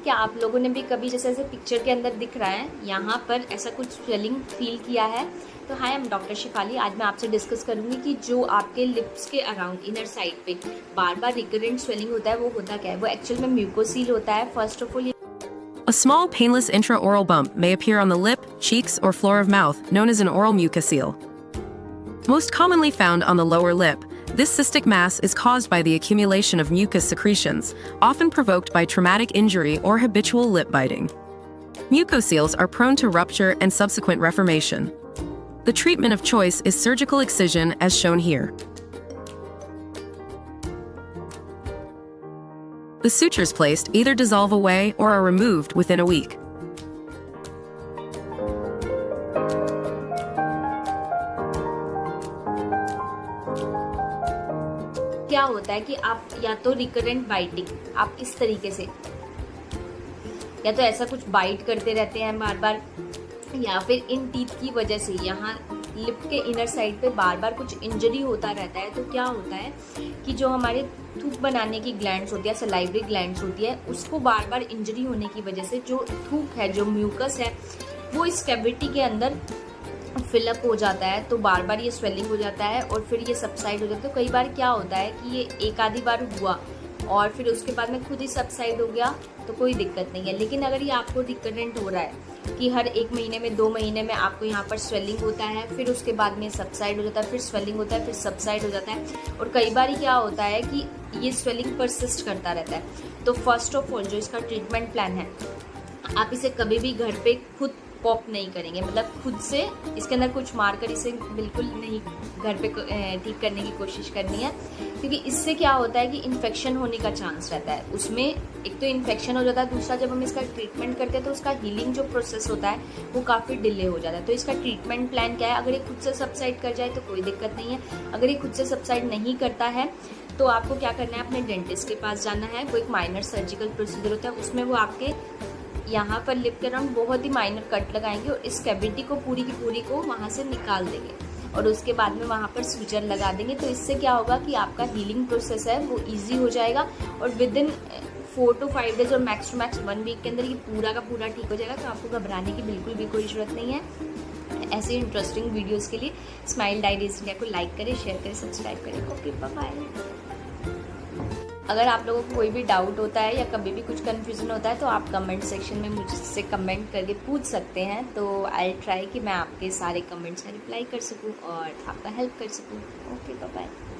क्या आप लोगों ने भी कभी जैसे ऐसे पिक्चर के अंदर दिख रहा है यहाँ पर ऐसा कुछ स्वेलिंग फील किया है? तो हाय, आई एम डॉक्टर शिफाली। आज मैं आपसे डिस्कस करूंगी कि जो आपके लिप्स के अराउंड इनर साइड पे बार बार रिकरेंट स्वेलिंग होता है वो होता क्या है। वो एक्चुअल में म्यूकोसील होता है। First of all A small, painless intraoral bump may appear on the lip, cheeks, or floor of mouth, known as an oral mucocele. Most commonly found on the lower lip, this cystic mass is caused by the accumulation of mucus secretions, often provoked by traumatic injury or habitual lip biting. Mucoceles are prone to rupture and subsequent reformation. The treatment of choice is surgical excision, as shown here. The sutures placed either dissolve away or are removed within a week. क्या होता है कि आप या तो recurrent biting, आप इस तरीके से या तो ऐसा कुछ बाइट करते रहते हैं बार बार, या फिर इन टीथ की वजह से यहाँ लिप के इनर साइड पे बार बार कुछ इंजरी होता रहता है। तो क्या होता है कि जो हमारे थूक बनाने की ग्लैंड्स होती है, सलाइवरी ग्लैंड्स होती है, उसको बार बार इंजरी होने की वजह से जो थूक है, जो म्यूकस है, वो इस कैविटी के अंदर फिलअप हो जाता है। तो बार बार ये स्वेलिंग हो जाता है और फिर ये सबसाइड हो जाता है। तो कई बार क्या होता है कि ये एक आधी बार हुआ और फिर उसके बाद में खुद ही सबसाइड हो गया तो कोई दिक्कत नहीं है। लेकिन अगर ये आपको रिकरेंट हो रहा है कि हर 1 महीने में 2 महीने में आपको यहाँ पर स्वेलिंग होता है, फिर उसके बाद में सबसाइड हो जाता है, फिर स्वेलिंग होता है, फिर सबसाइड हो जाता है, और कई बार क्या होता है कि ये स्वेलिंग परसिस्ट करता रहता है, तो फर्स्ट ऑफ ऑल जो इसका ट्रीटमेंट प्लान है, आप इसे कभी भी घर पे खुद पॉप नहीं करेंगे। मतलब खुद से इसके अंदर कुछ मारकर इसे बिल्कुल नहीं घर पे ठीक करने की कोशिश करनी है, क्योंकि इससे क्या होता है कि इन्फेक्शन होने का चांस रहता है। उसमें एक तो इन्फेक्शन हो जाता है, दूसरा जब हम इसका ट्रीटमेंट करते हैं तो उसका हीलिंग जो प्रोसेस होता है वो काफ़ी डिले हो जाता है। तो इसका ट्रीटमेंट प्लान क्या है? अगर ये खुद से सबसाइड कर जाए तो कोई दिक्कत नहीं है। अगर ये खुद से सबसाइड नहीं करता है तो आपको क्या करना है, अपने डेंटिस्ट के पास जाना है। वो एक माइनर सर्जिकल प्रोसीजर होता है, उसमें वो आपके यहाँ पर लिप के अराउंड बहुत ही माइनर कट लगाएंगे और इस कैविटी को पूरी की पूरी को वहाँ से निकाल देंगे और उसके बाद में वहाँ पर सूजन लगा देंगे। तो इससे क्या होगा कि आपका हीलिंग प्रोसेस है वो इजी हो जाएगा और विद इन 4 to 5 डेज और मैक्स टू मैक्स 1 वीक के अंदर ये पूरा का पूरा ठीक हो जाएगा। तो आपको घबराने की बिल्कुल भी कोई ज़रूरत नहीं है। ऐसे इंटरेस्टिंग वीडियोज़ के लिए स्माइल डायरीज इंडिया को लाइक करें, शेयर करें, सब्सक्राइब करें। Okay, bye bye. अगर आप लोगों को कोई भी डाउट होता है या कभी भी कुछ कन्फ्यूज़न होता है तो आप कमेंट सेक्शन में मुझसे कमेंट करके पूछ सकते हैं। तो आई ट्राई कि मैं आपके सारे कमेंट्स का रिप्लाई कर सकूं और आपका हेल्प कर सकूं। Okay, bye bye.